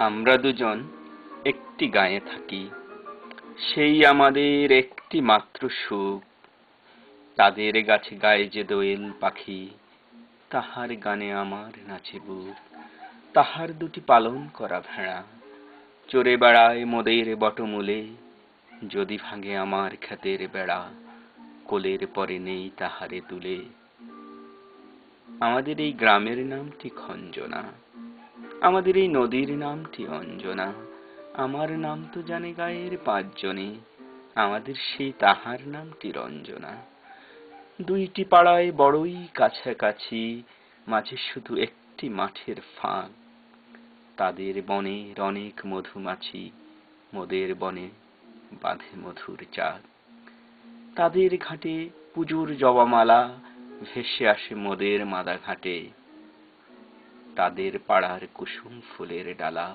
আমরা দুজন একটি গাঁয়ে থাকি, সেই আমাদের একটি মাত্র সুখ। তাদের গাছে গায়ে যে দোয়েল পাখি, তাহার গানে আমার নাচে বুক। তাহার দুটি পালন করা ভেড়া চড়ে বেড়ায় মোদের বটমূলে। যদি ভাঙে আমার ক্ষেতের বেড়া, কোলের পরে নেই তাহারে তুলে। আমাদের এই গ্রামের নামটি খঞ্জনা, আমাদের এই নদীর নামটি অঞ্জনা। আমার নাম তো জানে গায়ের পাঁচজনে, আমাদের সেই তাহার নামটি রঞ্জনা। দুইটি পাড়ায় বড়ই কাছাকাছি, মাঝে শুধু একটি মাঠের ফাঁক। তাদের বনের অনেক মধুমাছি, মোদের বনে বাঁধে মধুর চাক। তাদের ঘাটে পুজোর জবামালা ভেসে আসে মোদের মাদা ঘাটে। তাদের পাড়ার কুসুম ফুলের ডালা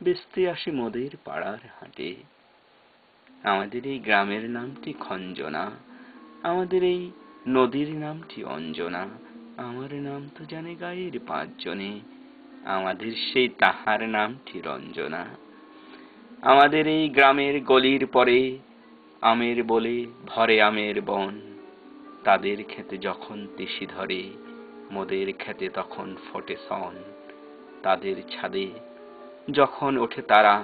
বেচতে আসে মোদের পাড়ার হাটে। আমাদের এই গ্রামের নামটি খঞ্জনা, আমাদের এই নদীর নামটি অঞ্জনা। আমার নাম তো জানে গায়ের পাঁচজনে, আমাদের সেই তাহার নামটি রঞ্জনা। আমাদের এই গ্রামের গলির পরে আমের বলে ভরে আমের বন। তাদের ক্ষেতে যখন তিসি ধরে, মোদের ক্ষেতে তখন ফোটে সন। তাদের ছাদে যখন ওঠে তারা,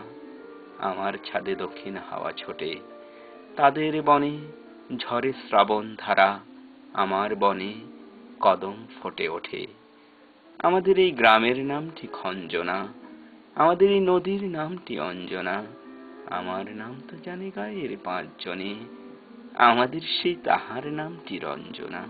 আমার ছাদে দক্ষিণ হাওয়া ছোটে। তাদের বনে ঝরে শ্রাবণ ধারা, আমার বনে কদম ফোটে ওঠে। আমাদের এই গ্রামের নামটি খঞ্জনা, আমাদের এই নদীর নামটি অঞ্জনা। আমার নাম তো জানে গায়ের পাঁচজনে, আমাদের সেই তাহার নামটি রঞ্জনা।